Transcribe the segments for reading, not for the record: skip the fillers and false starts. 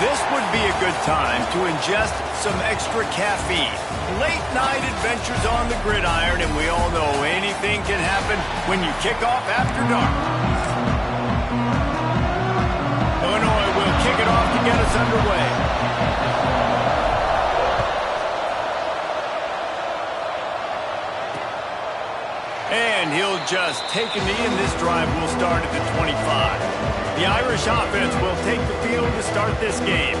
This would be a good time to ingest some extra caffeine. Late night adventures on the gridiron, and we all know anything can happen when you kick off after dark. Illinois will kick it off to get us underway. And he'll just take a knee, and this drive will start at the 25. The Irish offense will take the field to start this game.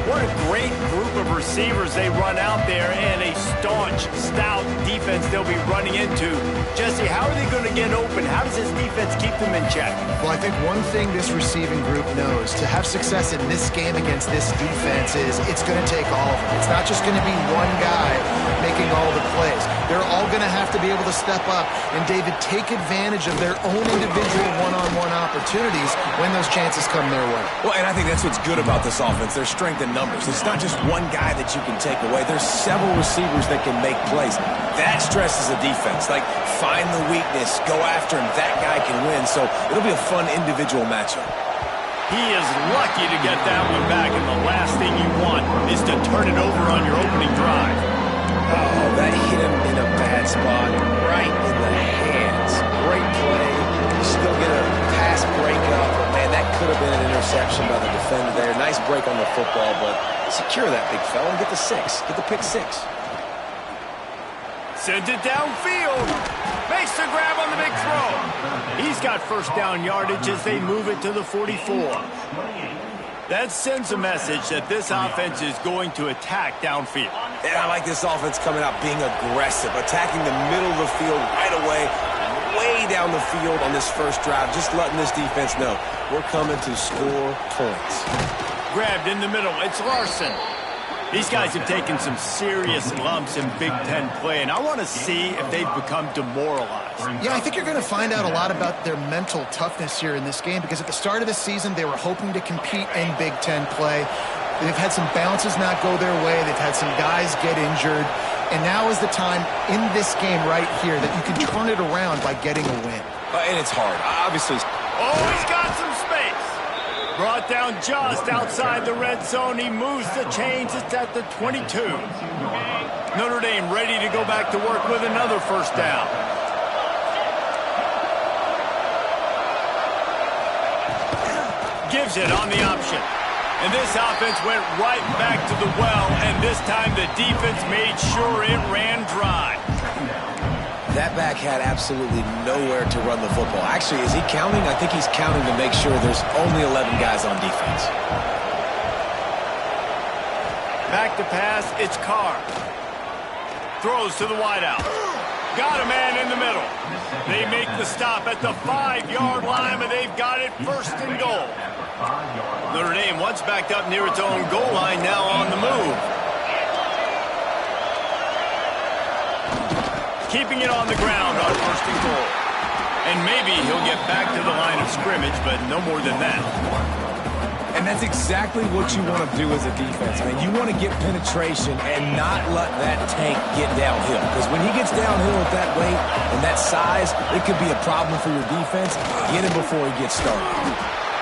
What a great group of receivers they run out there, and a staunch, stout defense they'll be running into. Jesse, how are they going to get open? How does this defense keep them in check? Well, I think one thing this receiving group knows, to have success in this game against this defense, is it's going to take all of them. It's not just going to be one guy making all the plays. They're all going to have to be able to step up and, David, take advantage of their own individual one-on-one opportunities when those chances come their way. Well, and I think that's what's good about this offense, their strength in numbers. It's not just one guy that you can take away. There's several receivers that can make plays. That stresses the defense. Like, find the weakness, go after him. That guy can win. So it'll be a fun individual matchup. He is lucky to get that one back, and the last thing you want is to turn it over on your opening drive. Oh, that hit him in a bad spot, right in the hands. Great play. You still get a pass breakup. Man, that could have been an interception by the defender there. Nice break on the football, but secure that big fella and get the 6. Get the pick 6. Sends it downfield. Makes the grab on the big throw. He's got first down yardage as they move it to the 44. That sends a message that this offense is going to attack downfield. And I like this offense coming out being aggressive, attacking the middle of the field right away, way down the field on this first drive, just letting this defense know we're coming to score points. Grabbed in the middle. It's Larson. These guys have taken some serious lumps in Big Ten play, and I want to see if they've become demoralized. Yeah, I think you're going to find out a lot about their mental toughness here in this game, because at the start of the season, they were hoping to compete in Big Ten play. They've had some bounces not go their way. They've had some guys get injured. And now is the time in this game right here that you can turn it around by getting a win. And it's hard, obviously. Oh, he's got some space. Brought down just outside the red zone. He moves the chains. It's at the 22. Notre Dame ready to go back to work with another first down. Gives it on the option. And this offense went right back to the well, and this time the defense made sure it ran dry. That back had absolutely nowhere to run the football. Actually, is he counting? I think he's counting to make sure there's only 11 guys on defense. Back to pass, it's Carr. Throws to the wideout. Got a man in the middle. They make the stop at the 5-yard line, but they've got it first and goal. Notre Dame once backed up near its own goal line, now on the move. Keeping it on the ground on first and goal. And maybe he'll get back to the line of scrimmage, but no more than that. And that's exactly what you want to do as a defense, man. You want to get penetration and not let that tank get downhill. Because when he gets downhill at that weight and that size, it could be a problem for your defense. Get him before he gets started.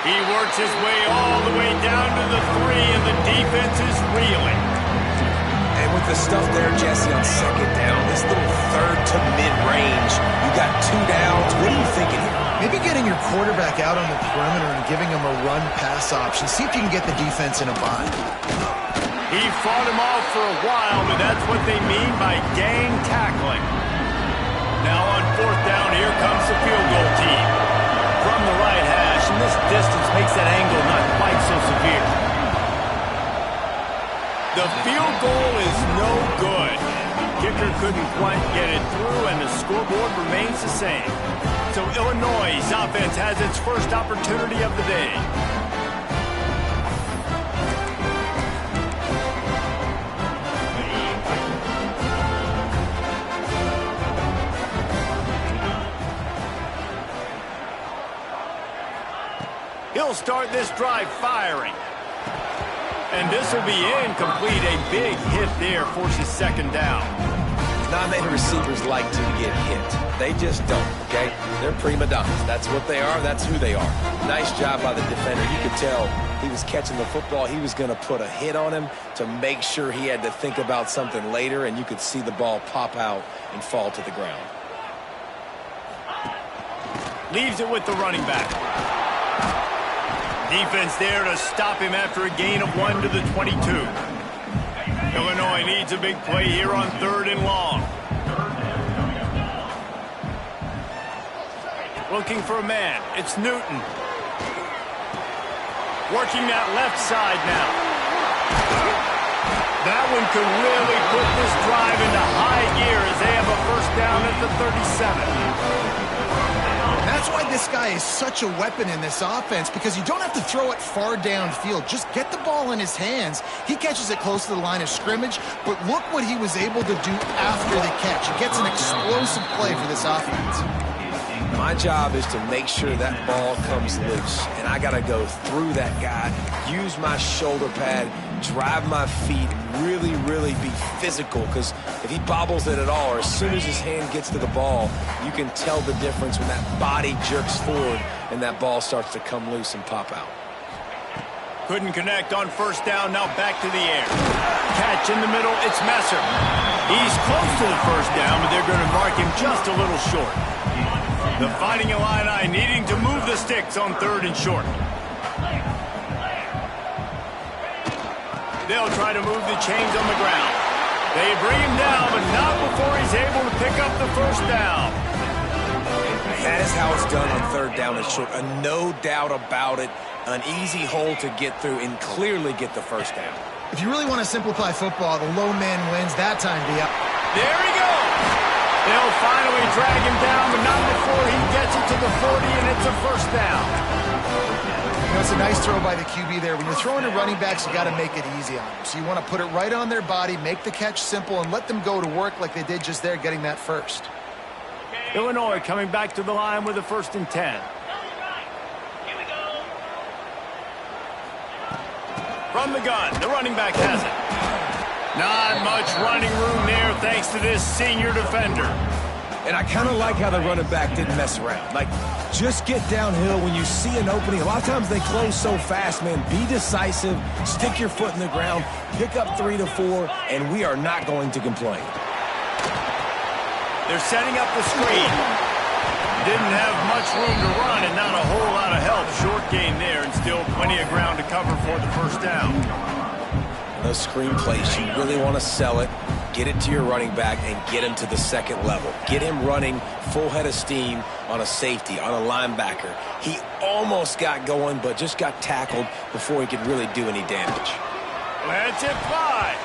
He works his way all the way down to the 3, and the defense is reeling. And with the stuff there, Jesse, on second down, this little third to mid-range, you got 2 downs. What are you thinking here? Maybe getting your quarterback out on the perimeter and giving him a run-pass option. See if you can get the defense in a bind. He fought him off for a while, but that's what they mean by gang tackling. Now on fourth down, here comes the field goal team. From the right hash, and this distance makes that angle not quite so severe. The field goal is no good. Kicker couldn't quite get it through, and the scoreboard remains the same. So Illinois' offense has its first opportunity of the day. He'll start this drive firing. And this will be incomplete. A big hit there forces second down. Non-native receivers like to get hit. They just don't, okay? They're prima donnas. That's what they are. That's who they are. Nice job by the defender. You could tell he was catching the football. He was going to put a hit on him to make sure he had to think about something later, and you could see the ball pop out and fall to the ground. Leaves it with the running back. Defense there to stop him after a gain of 1 to the 22. Illinois needs a big play here on 3rd and long. Looking for a man. It's Newton. Working that left side now. That one could really put this drive into high gear as they have a first down at the 37. That's why this guy is such a weapon in this offense, because you don't have to throw it far downfield. Just get the ball in his hands. He catches it close to the line of scrimmage, but look what he was able to do after the catch. He gets an explosive play for this offense. My job is to make sure that ball comes loose, and I got to go through that guy, use my shoulder pad, drive my feet, really, really be physical, because if he bobbles it at all, or as soon as his hand gets to the ball, you can tell the difference when that body jerks forward and that ball starts to come loose and pop out. Couldn't connect on first down, now back to the air. Catch in the middle, it's Messer. He's close to the first down, but they're going to mark him just a little short. The Fighting Illini needing to move the sticks on 3rd and short. They'll try to move the chains on the ground. They bring him down, but not before he's able to pick up the first down. That is how it's done on 3rd down and short. No doubt about it. An easy hole to get through and clearly get the first down. If you really want to simplify football, the low man wins that time, Dia. There he goes. They'll finally drag him down, but not before he gets it to the 40, and it's a first down. You know, it's a nice throw by the QB there. When you're throwing to running backs, you got to make it easy on them. So you want to put it right on their body, make the catch simple, and let them go to work like they did just there, getting that first. Illinois coming back to the line with a 1st and 10. From the gun, the running back has it. Not much running room there thanks to this senior defender. And I kind of like how the running back didn't mess around. Like, just get downhill when you see an opening. A lot of times they close so fast, man. Be decisive, stick your foot in the ground, pick up 3 to 4, and we are not going to complain. They're setting up the screen. Didn't have much room to run and not a whole lot of help. Short gain there and still plenty of ground to cover for the first down. Those screen plays, you really want to sell it, get it to your running back, and get him to the 2nd level. Get him running full head of steam on a safety, on a linebacker. He almost got going, but just got tackled before he could really do any damage. Let's it fly.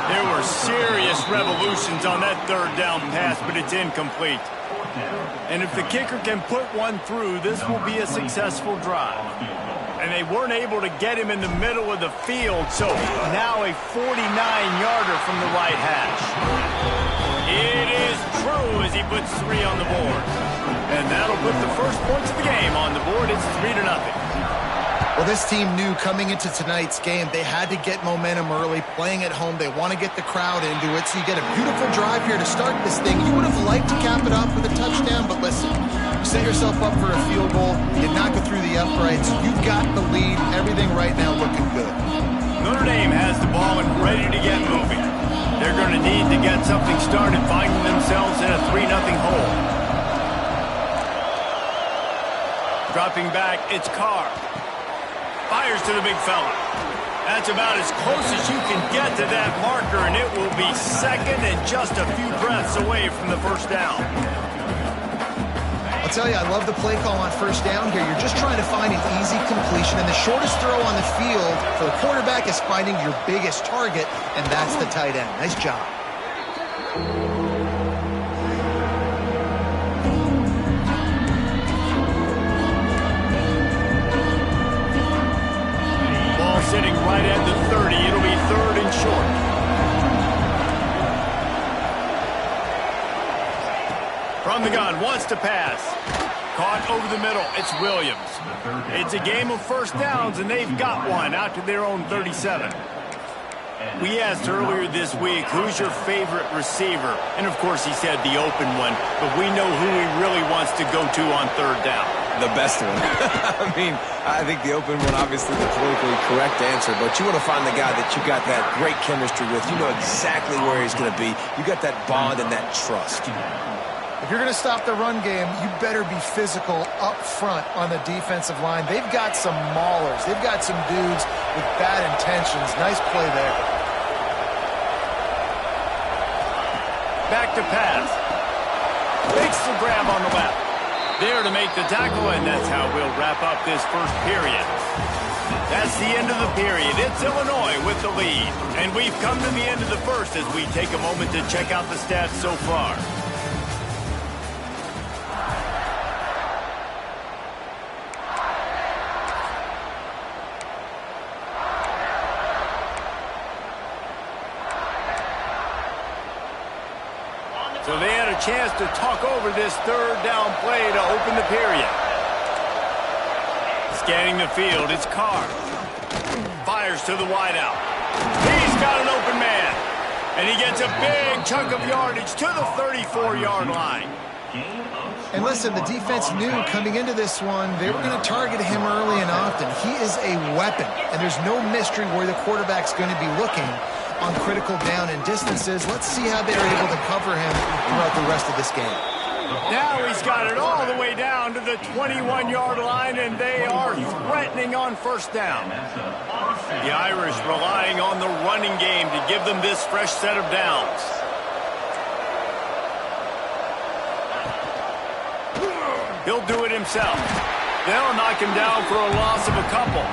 There were serious revolutions on that 3rd down pass, but it's incomplete. And if the kicker can put one through, this will be a successful drive. And they weren't able to get him in the middle of the field, so now a 49-yarder from the right hash. It is true as he puts 3 on the board. And that'll put the first points of the game on the board. It's 3-0. Well, this team knew coming into tonight's game they had to get momentum early, playing at home. They want to get the crowd into it, so you get a beautiful drive here to start this thing. You would have liked to cap it off with a touchdown, but listen, you set yourself up for a field goal, you knock it through the uprights, you've got the lead, everything right now looking good. Notre Dame has the ball and ready to get moving. They're going to need to get something started, finding themselves in a 3-0 hole. Dropping back, it's Carr. Fires to the big fella. That's about as close as you can get to that marker, and it will be 2nd and just a few breaths away from the first down. I'll tell you, I love the play call on first down here. You're just trying to find an easy completion, and the shortest throw on the field for the quarterback is finding your biggest target, and that's the tight end. Nice job. Sitting right at the 30. It'll be 3rd and short. From the gun, wants to pass. Caught over the middle. It's Williams. It's a game of first downs, and they've got one out to their own 37. We asked earlier this week, who's your favorite receiver? And, of course, he said the open one, but we know who he really wants to go to on third down. The best one. I mean, I think the open one, obviously the politically correct answer, but you want to find the guy that you got that great chemistry with. You know exactly where he's going to be. You got that bond and that trust. If you're going to stop the run game, you better be physical up front on the defensive line. They've got some maulers. They've got some dudes with bad intentions. Nice play there. Back to pass. Makes the grab on the left. There to make the tackle, and that's how we'll wrap up this first period. That's the end of the period. It's Illinois with the lead. And we've come to the end of the first as we take a moment to check out the stats so far. So they had a chance to talk over this third down play to open the period. Scanning the field, it's Carr. Fires to the wideout. He's got an open man. And he gets a big chunk of yardage to the 34-yard line. And listen, the defense knew coming into this one, they were going to target him early and often. He is a weapon, and there's no mystery where the quarterback's going to be looking on critical down and distances. Let's see how they're able to cover him throughout the rest of this game. Now he's got it all the way down to the 21-yard line, and they are threatening on first down. The Irish relying on the running game to give them this fresh set of downs. He'll do it himself. They'll knock him down for a loss of a couple.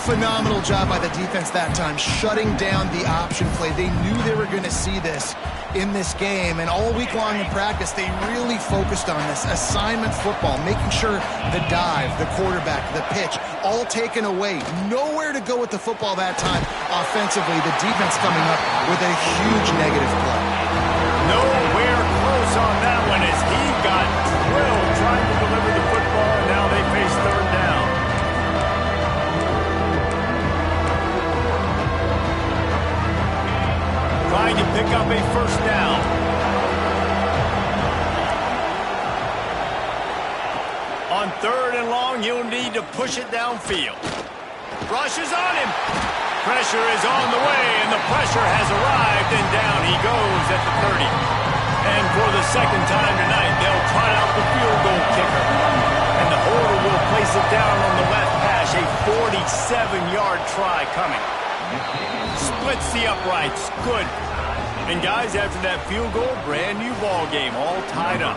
Phenomenal job by the defense that time, shutting down the option play. They knew they were going to see this in this game, and all week long in practice, they really focused on this assignment football, making sure the dive, the quarterback, the pitch, all taken away. Nowhere to go with the football that time offensively. The defense coming up with a huge negative play. Nowhere close on that one as he got drilled trying to deliver the football, and now they face third down. Trying to pick up a first down. On third and long, he'll need to push it downfield. Rush is on him. Pressure is on the way, and the pressure has arrived, and down he goes at the 30. And for the second time tonight, they'll trot out the field goal kicker. And the holder will place it down on the left hash, a 47-yard try coming. Splits the uprights. Good. And guys, after that field goal, brand new ball game, all tied up.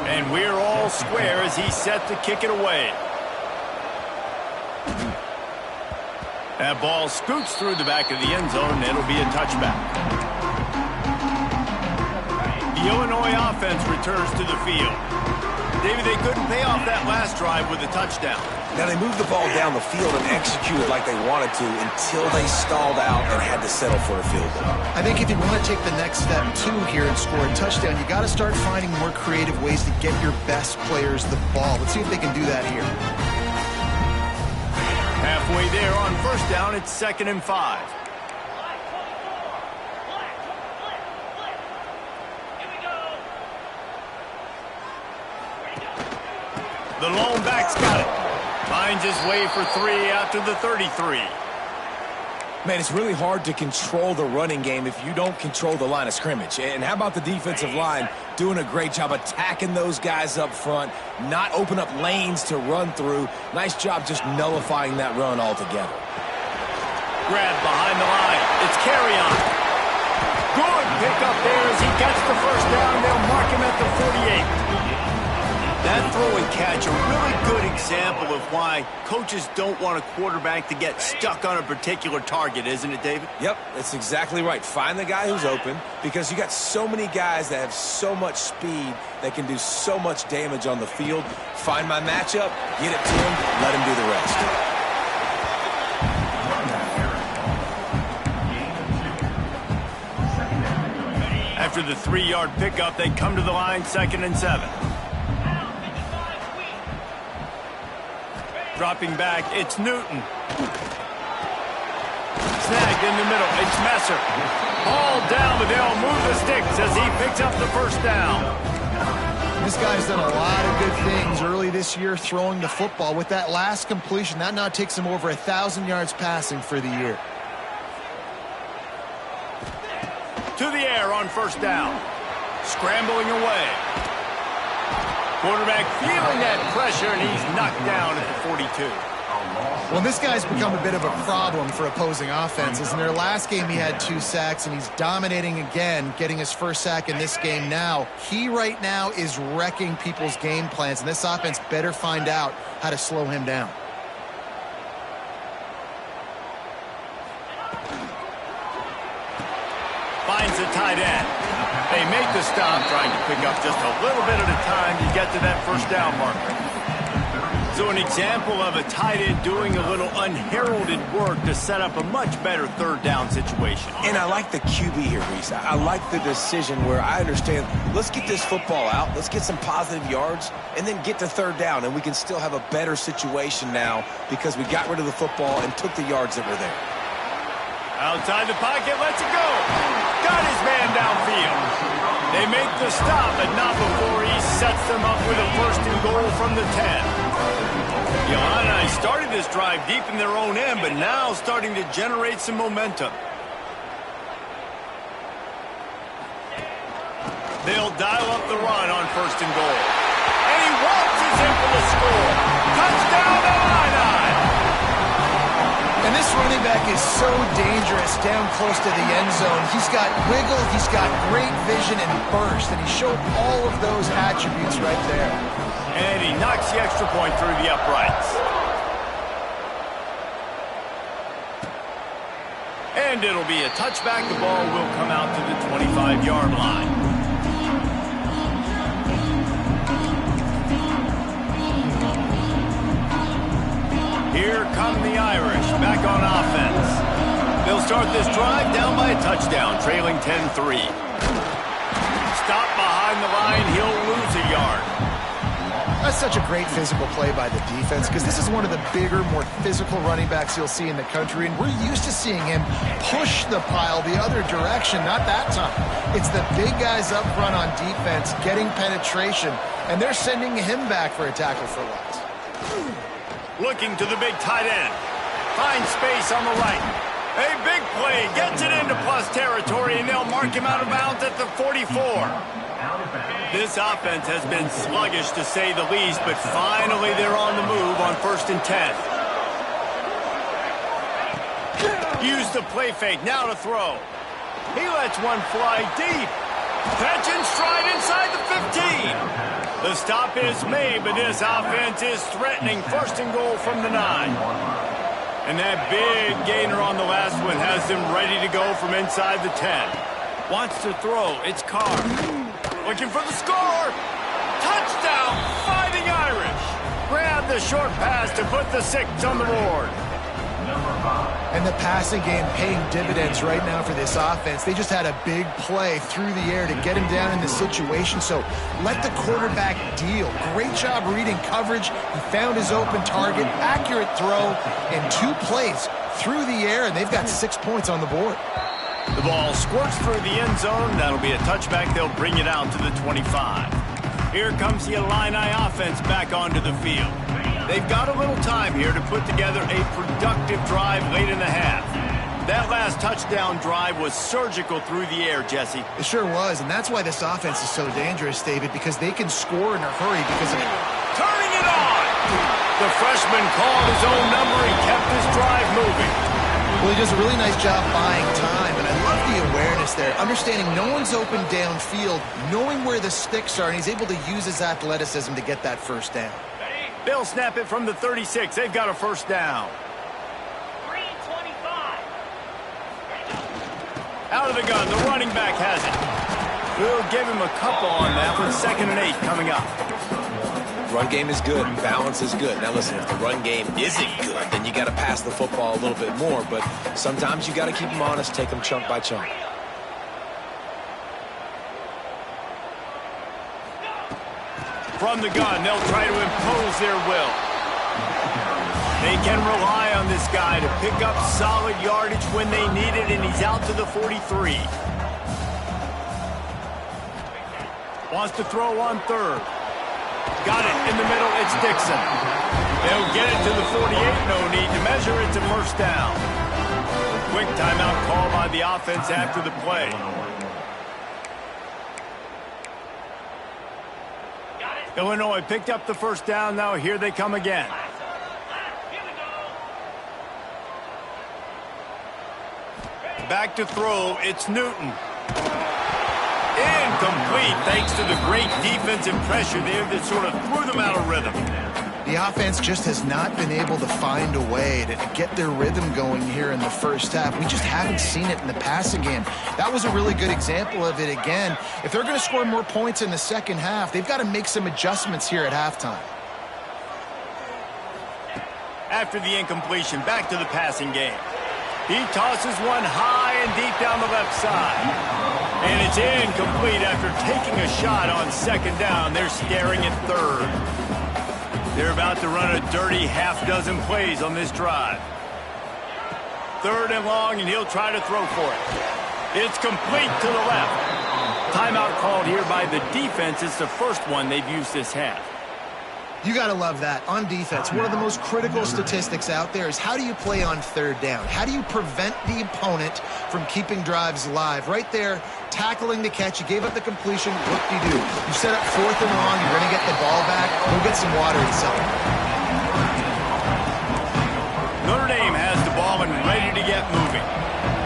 And we're all square as he's set to kick it away. That ball scoots through the back of the end zone, and it'll be a touchback. The Illinois offense returns to the field. David, they couldn't pay off that last drive with a touchdown. Now, they moved the ball down the field and executed like they wanted to until they stalled out and had to settle for a field goal. I think if you want to take the next step, too, here and score a touchdown, you got to start finding more creative ways to get your best players the ball. Let's see if they can do that here. Halfway there on first down, it's 2nd and 5. The lone back's got it. Finds his way for 3 after the 33. Man, it's really hard to control the running game if you don't control the line of scrimmage. And how about the defensive line doing a great job attacking those guys up front, not open up lanes to run through. Nice job just nullifying that run altogether. Grab behind the line. It's carry on. Good pick up there as he gets the first down. They'll mark him at the 48. That throw and catch, a really good example of why coaches don't want a quarterback to get stuck on a particular target, isn't it, David? Yep, that's exactly right. Find the guy who's open because you got so many guys that have so much speed that can do so much damage on the field. Find my matchup, get it to him, let him do the rest. After the 3-yard pickup, they come to the line, 2nd and 7. Dropping back, it's Newton. snagged in the middle. It's Messer. Ball down, but they'll move the sticks as he picks up the first down. This guy's done a lot of good things early this year throwing the football. With that last completion, that now takes him over 1,000 yards passing for the year. To the air on first down. Scrambling away. Quarterback feeling that pressure, and he's knocked down at the 42. Well, this guy's become a bit of a problem for opposing offenses. In their last game, he had 2 sacks, and he's dominating again, getting his first sack in this game now. He right now is wrecking people's game plans, and this offense better find out how to slow him down. Finds the tight end. They make the stop, trying to pick up just a little bit at a time to get to that first down marker. So an example of a tight end doing a little unheralded work to set up a much better third down situation. And I like the QB here, Reese. I like the decision where I understand, let's get this football out, let's get some positive yards, and then get to third down, and we can still have a better situation now because we got rid of the football and took the yards that were there. Outside the pocket, lets it go. Got his man downfield. They make the stop, but not before he sets them up with a first and goal from the 10. The Illini started this drive deep in their own end, but now starting to generate some momentum. They'll dial up the run on first and goal. And he waltzes in for the score. Touchdown, Illini! And this running back is so dangerous down close to the end zone. He's got wiggle, he's got great vision and burst, and he showed all of those attributes right there. And he knocks the extra point through the uprights. And it'll be a touchback. The ball will come out to the 25-yard line. Here come the Irish, back on offense. They'll start this drive down by a touchdown, trailing 10-3. Stop behind the line, he'll lose a yard. That's such a great physical play by the defense because this is one of the bigger, more physical running backs you'll see in the country, and we're used to seeing him push the pile the other direction. Not that time. It's the big guys up front on defense getting penetration, and they're sending him back for a tackle for loss. Looking to the big tight end. Finds space on the right. A big play. Gets it into plus territory, and they'll mark him out of bounds at the 44. This offense has been sluggish, to say the least, but finally they're on the move on 1st and 10. Use the play fake. Now to throw. He lets one fly deep. Catch and stride inside the 15. The stop is made, but this offense is threatening 1st and goal from the 9. And that big gainer on the last one has them ready to go from inside the 10. Wants to throw. It's Carr. Looking for the score. Touchdown, Fighting Irish. Grab the short pass to put the 6 on the board. And the passing game paying dividends right now for this offense. They just had a big play through the air to get him down in the situation. So let the quarterback deal. Great job reading coverage. He found his open target. Accurate throw in 2 plays through the air, and they've got 6 points on the board. The ball squirts through the end zone. That'll be a touchback. They'll bring it out to the 25. Here comes the Illini offense back onto the field. They've got a little time here to put together a productive drive late in the half. That last touchdown drive was surgical through the air, Jesse. It sure was, and that's why this offense is so dangerous, David, because they can score in a hurry because of it. Turning it on! The freshman called his own number and kept his drive moving. Well, he does a really nice job buying time, and I love the awareness there, understanding no one's open downfield, knowing where the sticks are, and he's able to use his athleticism to get that first down. They'll snap it from the 36. They've got a first down. 3:25. Out of the gun, the running back has it. We'll give him a couple on that with 2nd and 8 coming up. Run game is good. Balance is good. Now listen, if the run game isn't good, then you got to pass the football a little bit more. But sometimes you got to keep them honest, take them chunk by chunk. From the gun, they'll try to impose their will. They can rely on this guy to pick up solid yardage when they need it, and he's out to the 43. Wants to throw on third. Got it in the middle. It's Dixon. They'll get it to the 48. No need to measure. It's a first down. Quick timeout call by the offense after the play. Illinois picked up the first down. Now here they come again. Back to throw. It's Newton. Incomplete thanks to the great defensive pressure there that sort of threw them out of rhythm. The offense just has not been able to find a way to get their rhythm going here in the first half. We just haven't seen it in the passing game. That was a really good example of it again. If they're going to score more points in the second half, they've got to make some adjustments here at halftime. After the incompletion, back to the passing game. He tosses one high and deep down the left side. And it's incomplete after taking a shot on second down. They're staring at third. They're about to run a dirty half-dozen plays on this drive. Third and long, and he'll try to throw for it. It's complete to the left. Timeout called here by the defense. It's the first one they've used this half. You got to love that. On defense, one of the most critical statistics out there is how do you play on third down? How do you prevent the opponent from keeping drives alive? Right there, tackling the catch. You gave up the completion. What do? You set up fourth and long. You're going to get the ball back. Go get some water and celebrate. Notre Dame has the ball and ready to get moving.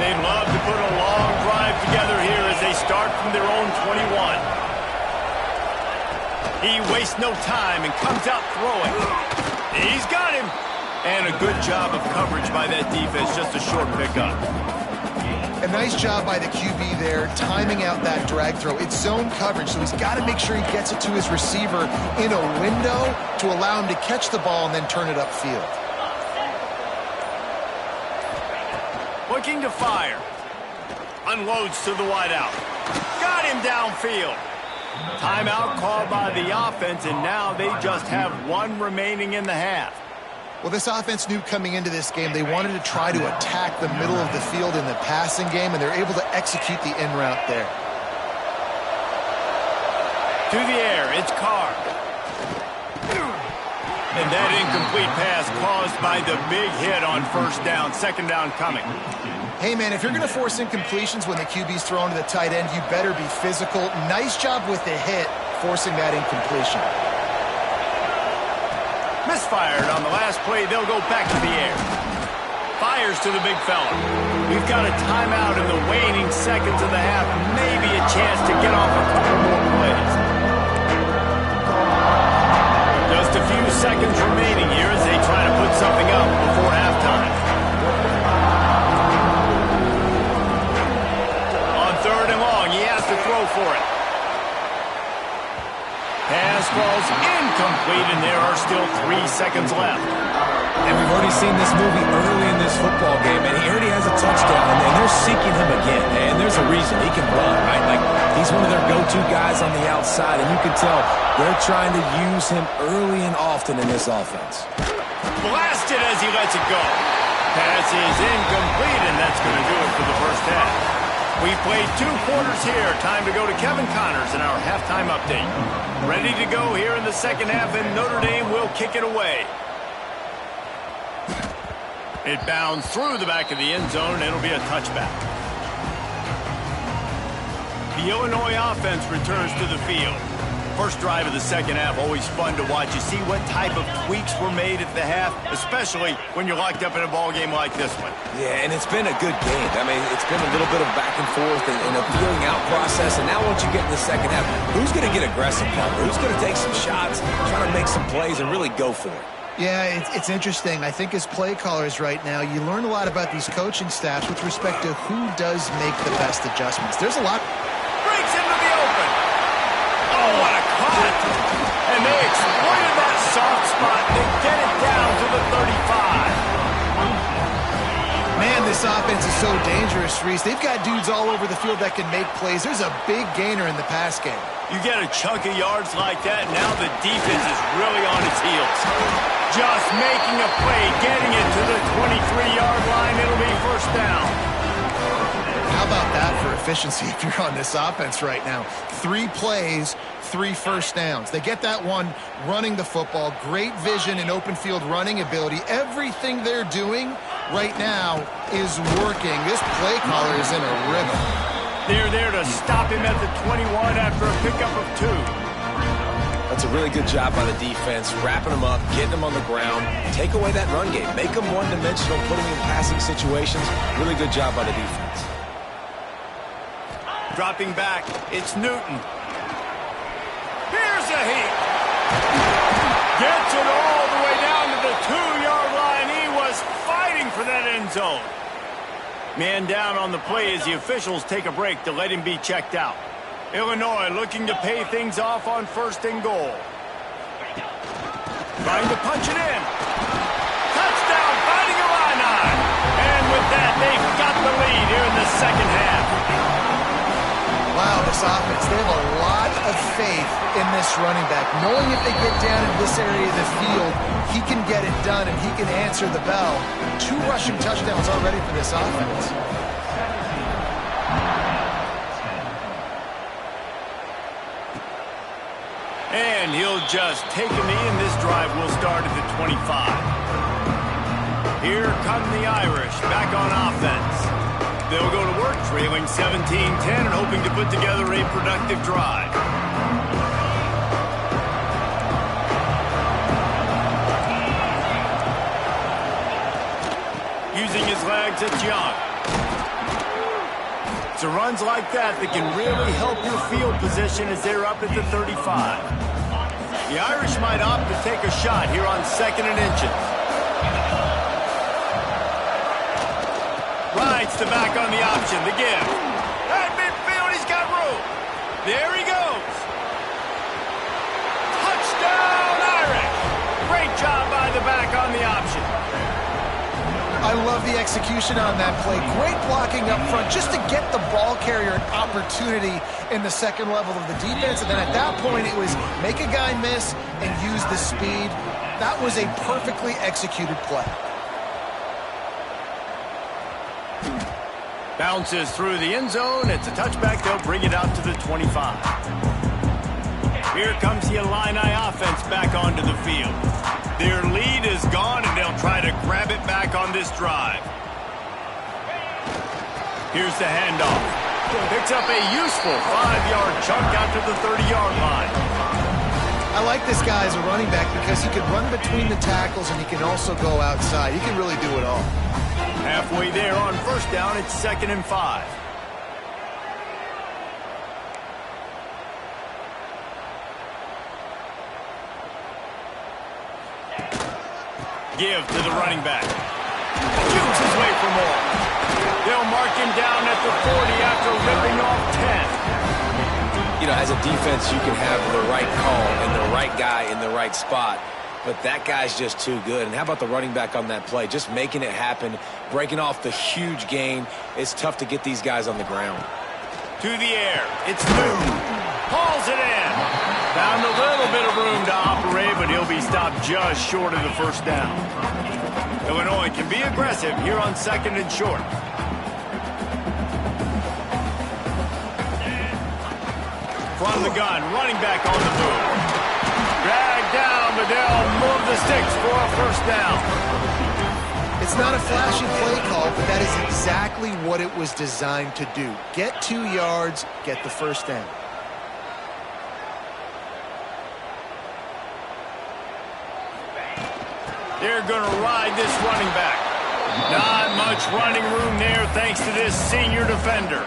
They'd love to put a long drive together here as they start from their own 21. He wastes no time and comes out throwing. He's got him. And a good job of coverage by that defense. Just a short pickup. A nice job by the QB there, timing out that drag throw. It's zone coverage, so he's got to make sure he gets it to his receiver in a window to allow him to catch the ball and then turn it upfield. Looking to fire. Unloads to the wideout. Got him downfield. Timeout called by the offense, and now they just have one remaining in the half. Well, this offense knew coming into this game they wanted to try to attack the middle of the field in the passing game, and they're able to execute the in route there. To the air, it's Carr. And that incomplete pass caused by the big hit on first down. Second down coming. Hey, man, if you're going to force incompletions when the QB's thrown to the tight end, you better be physical. Nice job with the hit, forcing that incompletion. Misfired on the last play. They'll go back to the air. Fires to the big fella. We've got a timeout in the waning seconds of the half. Maybe a chance to get off a couple more plays. Just a few seconds remaining here as they try to put something up before halftime. Third and long, he has to throw for it. Pass falls incomplete, and there are still 3 seconds left. And we've already seen this movie early in this football game, and he already has a touchdown, and they're seeking him again. And there's a reason. He can run, right? Like, he's one of their go-to guys on the outside, and you can tell they're trying to use him early and often in this offense. Blasted as he lets it go. Pass is incomplete, and that's going to do it for the first half. We've played 2 quarters here. Time to go to Kevin Connors in our halftime update. Ready to go here in the second half, and Notre Dame will kick it away. It bounds through the back of the end zone, and it'll be a touchback. The Illinois offense returns to the field. First drive of the second half, always fun to watch. You see what type of tweaks were made at the half, especially when you're locked up in a ball game like this one. Yeah, and it's been a good game. I mean, it's been a little bit of back and forth and a feeling out process. And now once you get in the second half, who's going to get aggressive, Palmer? Who's going to take some shots, try to make some plays, and really go for it? Yeah, it's interesting. I think as play callers right now, you learn a lot about these coaching staffs with respect to who does make the best adjustments. There's a lot. Breaks into the open. Oh, what a cut. And they exploited that soft spot. They get it down to the 35. Man, this offense is so dangerous, Reese. They've got dudes all over the field that can make plays. There's a big gainer in the pass game. You get a chunk of yards like that, now the defense is really on its heels. Just making a play, getting it to the 23-yard line. It'll be first down. How about that for efficiency if you're on this offense right now? 3 plays, 3 first downs. They get that one running the football. Great vision and open field running ability. Everything they're doing right now is working. This play caller is in a rhythm. They're there to stop him at the 21 after a pickup of 2. That's a really good job by the defense, wrapping them up, getting them on the ground, take away that run game, make them one-dimensional, putting them in passing situations. Really good job by the defense. Dropping back, it's Newton. Here's a heat. Gets it all the way down to the 2-yard line. He was fighting for that end zone. Man down on the play as the officials take a break to let him be checked out. Illinois looking to pay things off on 1st and goal. Trying to punch it in. Touchdown, fighting Illini. And with that, they've got the lead here in the second half. Wow, this offense, they have a lot of faith in this running back. Knowing if they get down in this area of the field, he can get it done and he can answer the bell. 2 rushing touchdowns already for this offense. And he'll just take a knee, and this drive will start at the 25. Here come the Irish back on offense. They'll go to work trailing 17-10 and hoping to put together a productive drive. Using his legs, it's Young. It's runs like that that can really help your field position as they're up at the 35. The Irish might opt to take a shot here on 2nd and inches. Rides the back on the option, the give. At midfield, he's got room. There he goes. Touchdown, Irish. Great job by the back on the option. I love the execution on that play. Great blocking up front just to get the ball carrier an opportunity in the second level of the defense. And then at that point, it was make a guy miss and use the speed. That was a perfectly executed play. Bounces through the end zone. It's a touchback. They'll bring it out to the 25. Here comes the Illini offense back onto the field. Their lead is gone, and they'll try to grab it back on this drive. Here's the handoff. Picks up a useful 5-yard chunk out to the 30-yard line. I like this guy as a running back because he can run between the tackles and he can also go outside. He can really do it all. Halfway there on 1st down, it's 2nd and 5. Give to the running back. Shoots his way for more. They'll mark him down at the 40 after ripping off 10. You know, as a defense, you can have the right call and the right guy in the right spot, but that guy's just too good. And how about the running back on that play? Just making it happen, breaking off the huge gain. It's tough to get these guys on the ground. To the air. It's Newton. Hauls it in. Found a little bit of room to operate, but he'll be stopped just short of the 1st down. Illinois can be aggressive here on 2nd and short. From the gun, running back on the move. Dragged down, but they'll move the sticks for a 1st down. It's not a flashy play call, but that is exactly what it was designed to do. Get 2 yards, get the 1st down. They're going to ride this running back. Not much running room there thanks to this senior defender.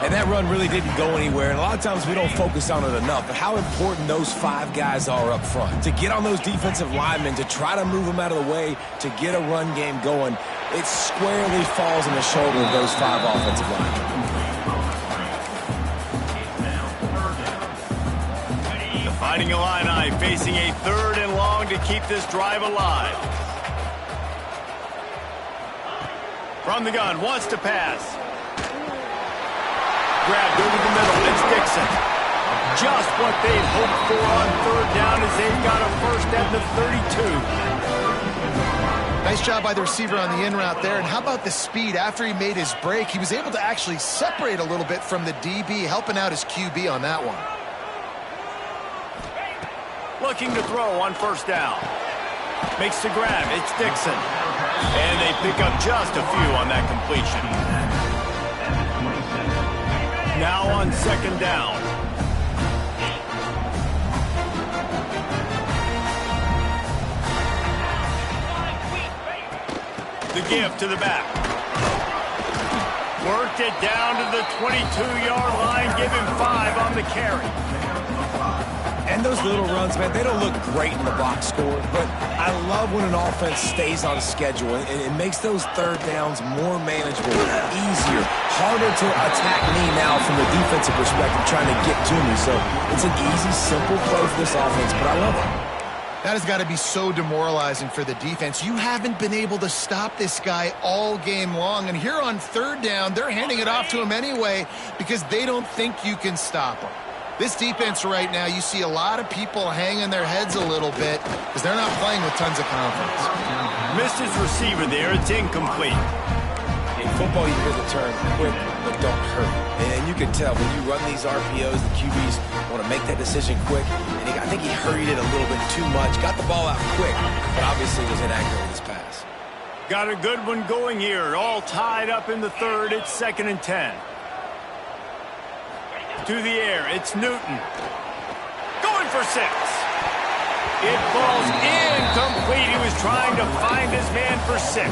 And that run really didn't go anywhere, and a lot of times we don't focus on it enough, but how important those 5 guys are up front. To get on those defensive linemen, to try to move them out of the way, to get a run game going, it squarely falls on the shoulder of those 5 offensive linemen. The Fighting Illini facing a 3rd and long to keep this drive alive. From the gun, wants to pass. Grabbed over the middle, it's Dixon. Just what they'd hoped for on third down as they've got a first at the 32. Nice job by the receiver on the in route there. And how about the speed? After he made his break, he was able to actually separate a little bit from the DB, helping out his QB on that one. Looking to throw on first down. Makes the grab, it's Dixon. And they pick up just a few on that completion. Now on second down. The give to the back. Worked it down to the 22-yard line. Give him 5 on the carry. And those little runs, man, they don't look great in the box score, but I love when an offense stays on schedule, and it makes those third downs more manageable, easier, harder to attack me now from the defensive perspective, trying to get to me. So it's an easy, simple play for this offense, but I love it. That has got to be so demoralizing for the defense. You haven't been able to stop this guy all game long, and here on third down, they're handing it off to him anyway because they don't think you can stop him. This defense right now, you see a lot of people hanging their heads a little bit because they're not playing with tons of confidence. Missed his receiver there. It's incomplete. In football, you hear the term quick but don't hurt. And you can tell when you run these RPOs, the QBs want to make that decision quick. And I think he hurried it a little bit too much. Got the ball out quick, but obviously was inaccurate in his pass. Got a good one going here. All tied up in the third. It's 2nd and 10. To the air, it's Newton. Going for 6. It falls incomplete. He was trying to find his man for 6.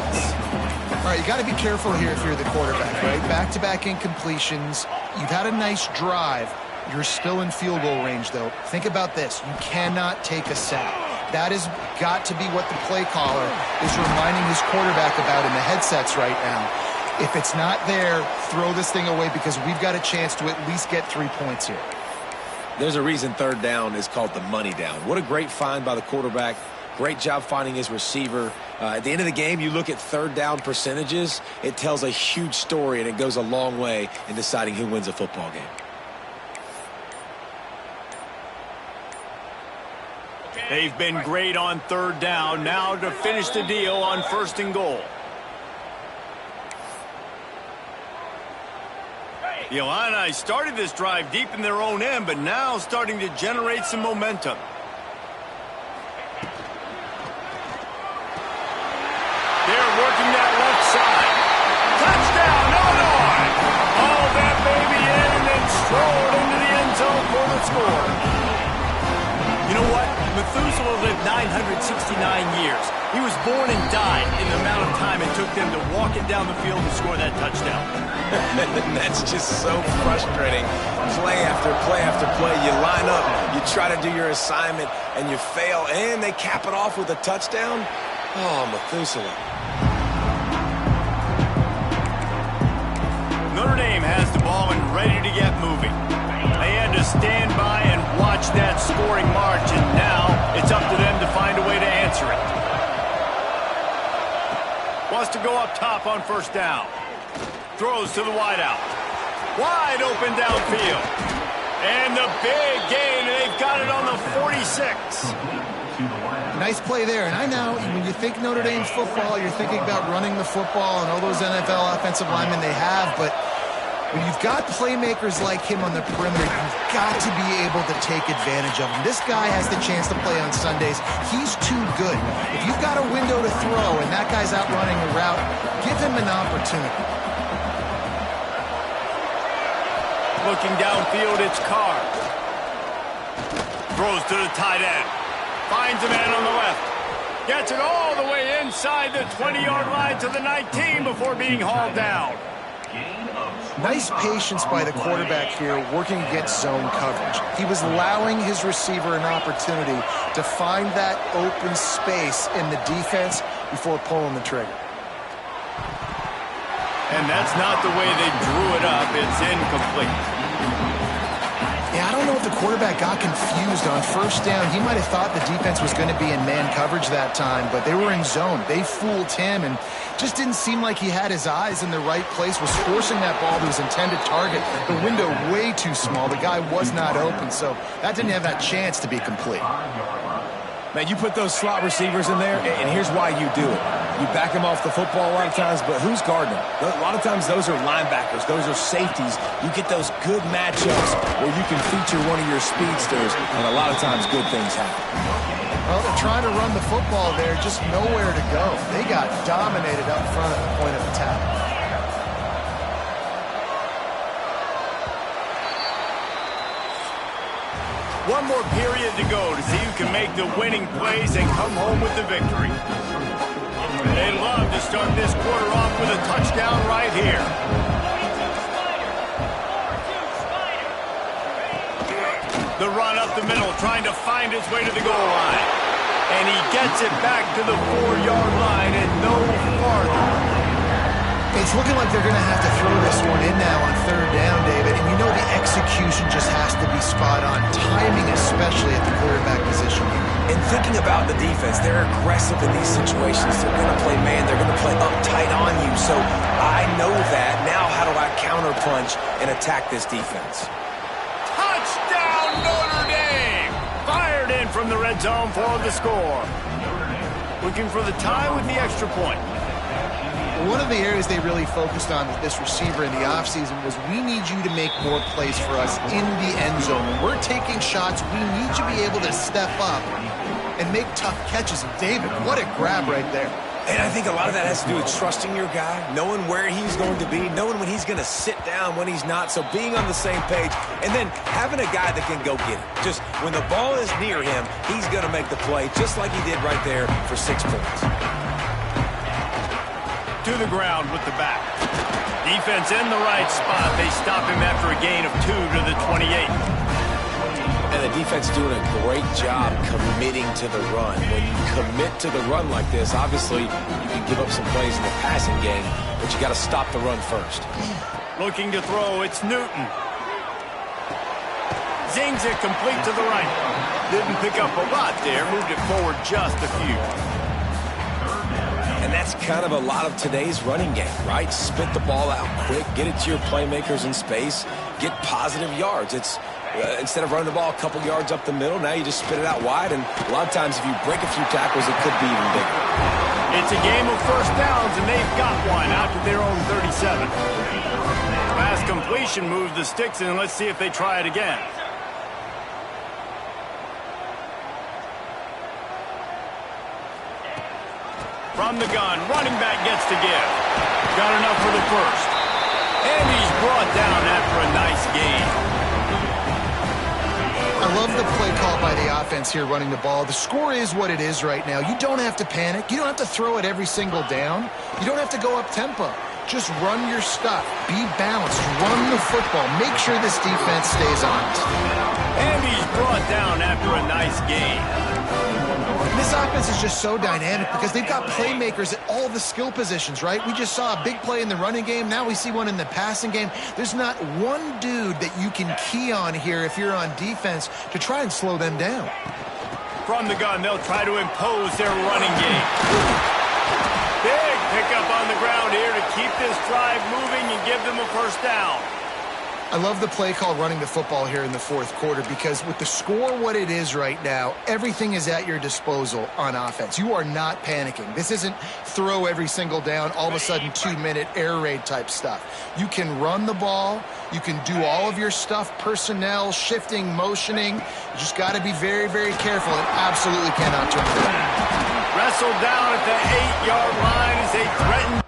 All right, you got to be careful here if you're the quarterback, right? Back-to-back incompletions. You've had a nice drive. You're still in field goal range, though. Think about this. You cannot take a sack. That has got to be what the play caller is reminding his quarterback about in the headsets right now. If it's not there, throw this thing away because we've got a chance to at least get 3 points here. There's a reason third down is called the money down. What a great find by the quarterback. Great job finding his receiver. At the end of the game, you look at third down percentages. It tells a huge story, and it goes a long way in deciding who wins a football game. They've been great on third down. Now to finish the deal on 1st and goal. The Illini started this drive deep in their own end, but now starting to generate some momentum. They're working that left side. Touchdown, Illinois! All that baby in and then strolled into the end zone for the score. You know what? Methuselah lived 969 years. He was born and died in the amount of time it took them to walk it down the field and score that touchdown. That's just so frustrating. Play after play after play. You line up, you try to do your assignment, and you fail, and they cap it off with a touchdown. Oh, Methuselah. Notre Dame has the ball and ready to get moving. They had to stand by and watch that scoring march, and now it's up to them to find a way to answer it. Wants to go up top on first down. Throws to the wideout. Wide open downfield. And the big gain, and they've got it on the 46. Nice play there. And I know when you think Notre Dame football, you're thinking about running the football and all those NFL offensive linemen they have, but when you've got playmakers like him on the perimeter, you've got to be able to take advantage of him. This guy has the chance to play on Sundays. He's too good. If you've got a window to throw and that guy's out running a route, give him an opportunity. Looking downfield, it's Carr. Throws to the tight end. Finds a man on the left. Gets it all the way inside the 20-yard line to the 19 before being hauled down. Nice patience by the quarterback here working against zone coverage. He was allowing his receiver an opportunity to find that open space in the defense before pulling the trigger. And that's not the way they drew it up. It's incomplete. Yeah, I don't know if the quarterback got confused on first down. He might have thought the defense was going to be in man coverage that time, but they were in zone. They fooled him and just didn't seem like he had his eyes in the right place, was forcing that ball to his intended target. The window way too small. The guy was not open, so that didn't have that chance to be complete. Man, you put those slot receivers in there, and here's why you do it. You back them off the football a lot of times, but who's guarding them? A lot of times those are linebackers. Those are safeties. You get those good matchups where you can feature one of your speedsters, and a lot of times good things happen. Well, they're trying to run the football there, just nowhere to go. They got dominated up front at the point of attack. One more period to go to see who can make the winning plays and come home with the victory. They'd love to start this quarter off with a touchdown right here. The run up the middle, trying to find his way to the goal line. And he gets it back to the 4-yard line and no farther. It's looking like they're going to have to throw this one in now on third down, David. And you know the execution just has to be spot on. Timing, especially at the quarterback position. And thinking about the defense, they're aggressive in these situations. They're going to play man. They're going to play uptight on you. So I know that. Now how do I counterpunch and attack this defense? Touchdown, Notre Dame! Fired in from the red zone for the score. Looking for the tie with the extra point. One of the areas they really focused on with this receiver in the offseason was we need you to make more plays for us in the end zone. When we're taking shots, we need you to be able to step up and make tough catches. And David, what a grab right there. And I think a lot of that has to do with trusting your guy, knowing where he's going to be, knowing when he's going to sit down, when he's not, so being on the same page, and then having a guy that can go get it. Just when the ball is near him, he's going to make the play, just like he did right there for 6 points. To the ground with the back. Defense in the right spot. They stop him after a gain of 2 to the 28. And the defense doing a great job committing to the run. When you commit to the run like this, obviously you can give up some plays in the passing game, but you got to stop the run first. Looking to throw, it's Newton. Zings it complete to the right. Didn't pick up a lot there, moved it forward just a few. And that's kind of a lot of today's running game, right? Spit the ball out quick, get it to your playmakers in space, get positive yards. It's instead of running the ball a couple yards up the middle, now you just spit it out wide, and a lot of times if you break a few tackles, it could be even bigger. It's a game of first downs, and they've got one out to their own 37. Pass completion moves the sticks, and let's see if they try it again. From the gun, running back gets to give. Got enough for the first. And he's brought down after a nice gain. I love the play call by the offense here running the ball. The score is what it is right now. You don't have to panic. You don't have to throw it every single down. You don't have to go up tempo. Just run your stuff. Be balanced. Run the football. Make sure this defense stays honest. And he's brought down after a nice gain. This offense is just so dynamic because they've got playmakers at all the skill positions, right? We just saw a big play in the running game. Now we see one in the passing game. There's not one dude that you can key on here if you're on defense to try and slow them down. From the gun, they'll try to impose their running game. Big pickup on the ground here to keep this drive moving and give them a first down. I love the play call running the football here in the fourth quarter because with the score what it is right now, everything is at your disposal on offense. You are not panicking. This isn't throw every single down, all of a sudden 2-minute air raid type stuff. You can run the ball. You can do all of your stuff, personnel, shifting, motioning. You just got to be very, very careful and absolutely cannot turn it over. Wrestled down at the 8-yard line as they threaten.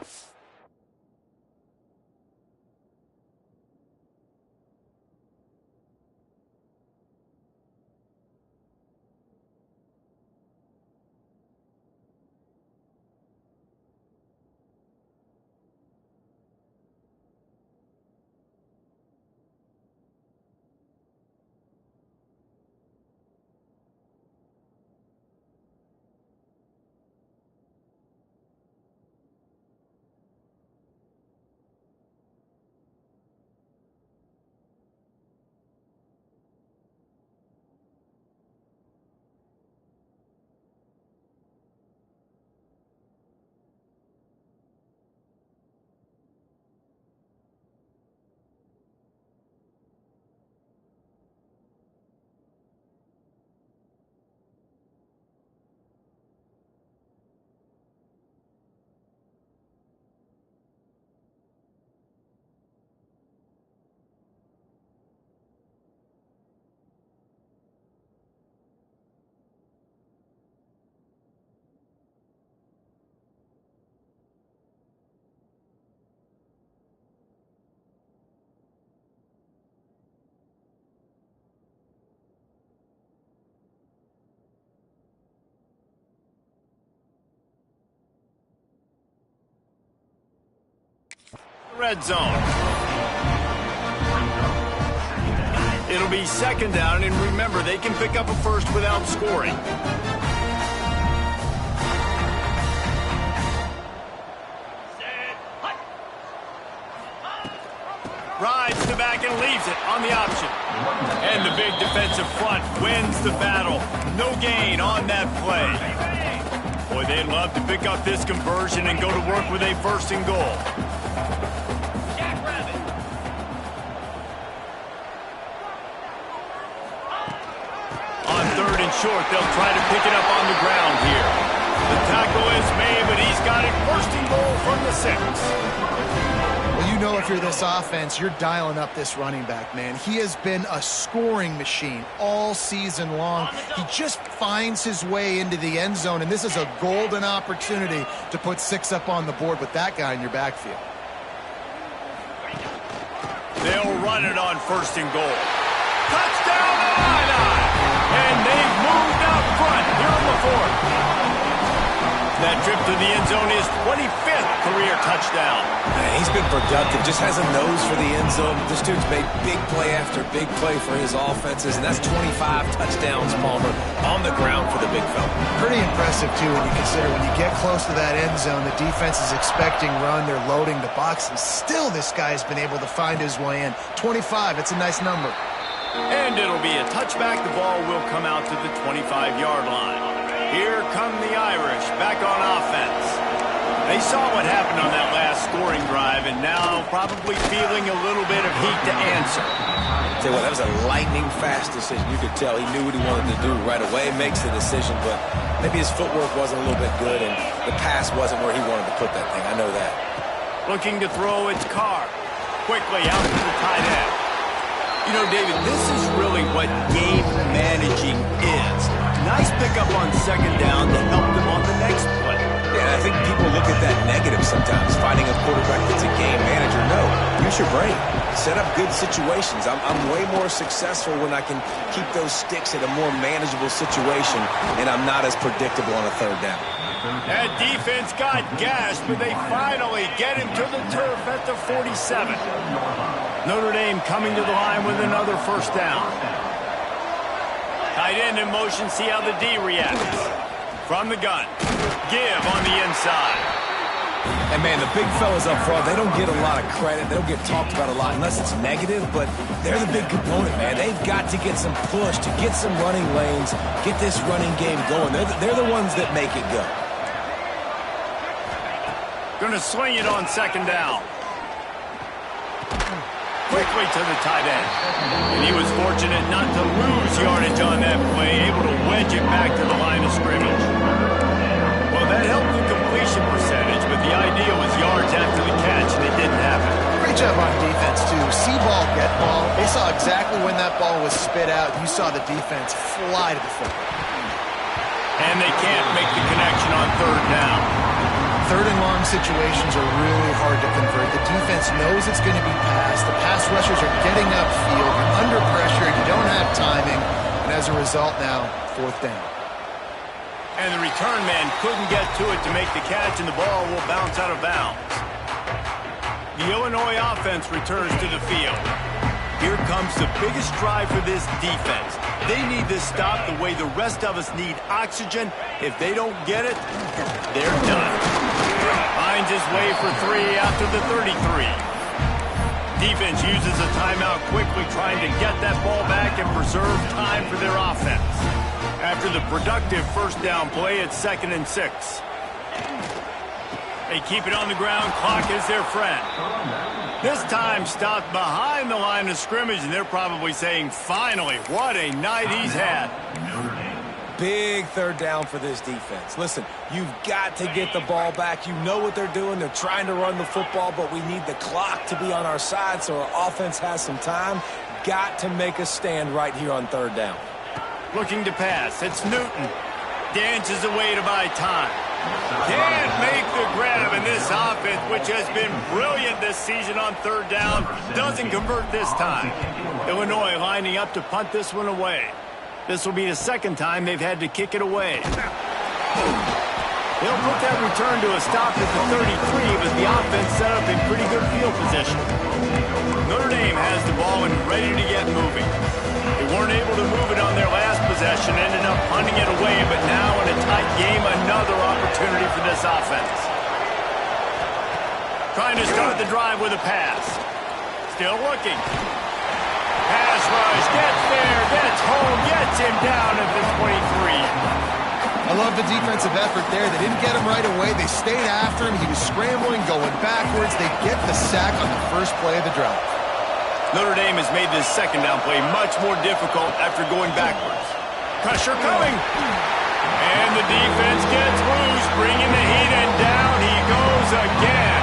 Red zone. It'll be second down, and remember, they can pick up a first without scoring. Rides the back and leaves it on the option. And the big defensive front wins the battle. No gain on that play. Boy, they'd love to pick up this conversion and go to work with a first and goal. On third and short, they'll try to pick it up on the ground here. The tackle is made, but he's got it first and goal from the 6. Well, you know if you're this offense, you're dialing up this running back, man. He has been a scoring machine all season long. He just finds his way into the end zone, and this is a golden opportunity to put 6 up on the board with that guy in your backfield. They'll run it on first and goal. Touchdown, Illini! And they've moved out front here in the 4th. That trip to the end zone is 25th career touchdown. Man, he's been productive, just has a nose for the end zone. This dude's made big play after big play for his offenses, and that's 25 touchdowns, Palmer, on the ground for the big fella. Pretty impressive, too, when you consider when you get close to that end zone, the defense is expecting run, they're loading the box, and still this guy's been able to find his way in. 25, it's a nice number. And it'll be a touchback. The ball will come out to the 25-yard line. Here come the Irish back on offense. They saw what happened on that last scoring drive and now probably feeling a little bit of heat to answer. Tell you what, that was a lightning-fast decision. You could tell he knew what he wanted to do right away. Makes the decision, but maybe his footwork wasn't a little bit good and the pass wasn't where he wanted to put that thing. I know that. Looking to throw, it's Carr. Quickly out to the tight end. You know, David, this is really what game managing is. Nice pickup on second down to help them on the next play. Yeah, I think people look at that negative sometimes, finding a quarterback that's a game manager. No, use your brain. Set up good situations. I'm way more successful when I can keep those sticks in a more manageable situation, and I'm not as predictable on a third down. That defense got gashed, but they finally get him to the turf at the 47. Notre Dame coming to the line with another first down. Tight end in motion, see how the D reacts. From the gun, give on the inside. And, man, the big fellas up front, they don't get a lot of credit. They don't get talked about a lot unless it's negative, but they're the big component, man. They've got to get some push, to get some running lanes, get this running game going. They're the ones that make it go. Going to swing it on second down. Quickly to the tight end. And he was fortunate not to lose yardage on that play, able to wedge it back to the line of scrimmage. Well, that helped the completion percentage, but the idea was yards after the catch, and it didn't happen. Great job on defense, too. See ball, get ball. They saw exactly when that ball was spit out. You saw the defense fly to the football. And they can't make the connection on third down. Third and long situations are really hard to convert. The defense knows it's going to be passed. The pass rushers are getting upfield. You're under pressure. You don't have timing. And as a result now, fourth down. And the return man couldn't get to it to make the catch, and the ball will bounce out of bounds. The Illinois offense returns to the field. Here comes the biggest drive for this defense. They need this stop the way the rest of us need oxygen. If they don't get it, they're done. Finds his way for 3 after the 33. Defense uses a timeout quickly, trying to get that ball back and preserve time for their offense. After the productive first down play, it's 2nd and 6. They keep it on the ground. Clock is their friend. This time stopped behind the line of scrimmage, and they're probably saying, finally, what a night he's had. Big third down for this defense. Listen, you've got to get the ball back. You know what they're doing. They're trying to run the football, but we need the clock to be on our side so our offense has some time. Got to make a stand right here on third down. Looking to pass. It's Newton. Dances away to buy time. Can't make the grab, and this offense, which has been brilliant this season on third down, doesn't convert this time. Illinois lining up to punt this one away. This will be the second time they've had to kick it away. They'll put that return to a stop at the 33, but the offense set up in pretty good field position. Notre Dame has the ball and ready to get moving. They weren't able to move it on their last possession, ended up punting it away, but now in a tight game, another opportunity for this offense. Trying to start the drive with a pass. Still looking. Pass rush, gets there, gets home, gets him down at the 23. I love the defensive effort there. They didn't get him right away. They stayed after him. He was scrambling, going backwards. They get the sack on the first play of the drive. Notre Dame has made this second down play much more difficult after going backwards. Pressure coming. And the defense gets loose, bringing the heat, and down he goes again.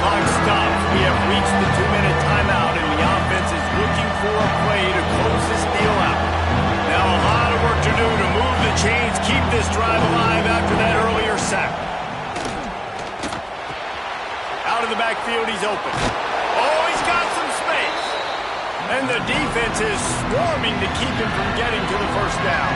Clock stops. We have reached the 2-minute timeout, and the offense is looking for a play to close this deal out. Now a lot of work to do to move the chains, keep this drive alive after that earlier sack. Out of the backfield, he's open. Oh, he's got some space. And the defense is swarming to keep him from getting to the first down.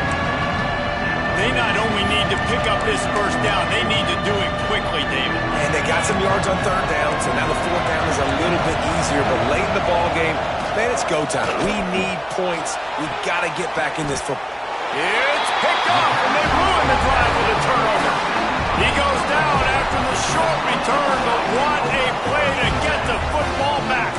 They not only need to pick up this first down, they need to do it quickly, David. And they got some yards on third down, so now the fourth down is a little bit easier. But late in the ball game, man, it's go time. We need points. We got to get back in this football. It's picked off, and they ruin the drive with a turnover. He goes down after the short return, but what a play to get the football back.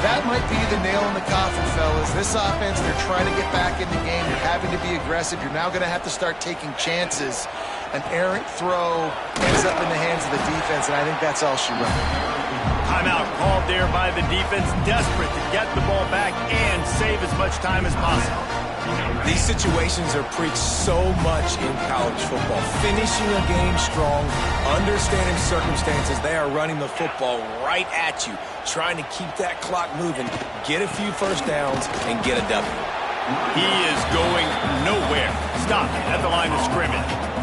That might be the nail in the coffin, fellas. This offense, they're trying to get back in the game. You're having to be aggressive. You're now going to have to start taking chances. An errant throw ends up in the hands of the defense, and I think that's all she wrote. Timeout called there by the defense, desperate to get the ball back and save as much time as possible. These situations are preached so much in college football. Finishing a game strong, understanding circumstances. They are running the football right at you, trying to keep that clock moving, get a few first downs, and get a W. He is going nowhere. Stop at the line of scrimmage.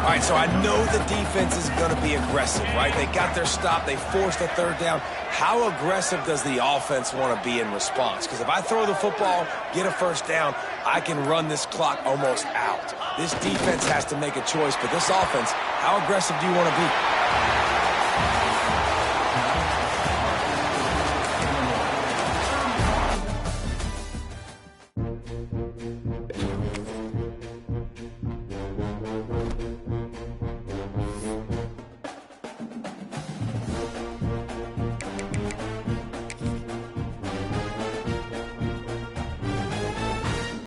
All right, so I know the defense is going to be aggressive, right? They got their stop. They forced a third down. How aggressive does the offense want to be in response? Because if I throw the football, get a first down, I can run this clock almost out. This defense has to make a choice, but this offense, how aggressive do you want to be?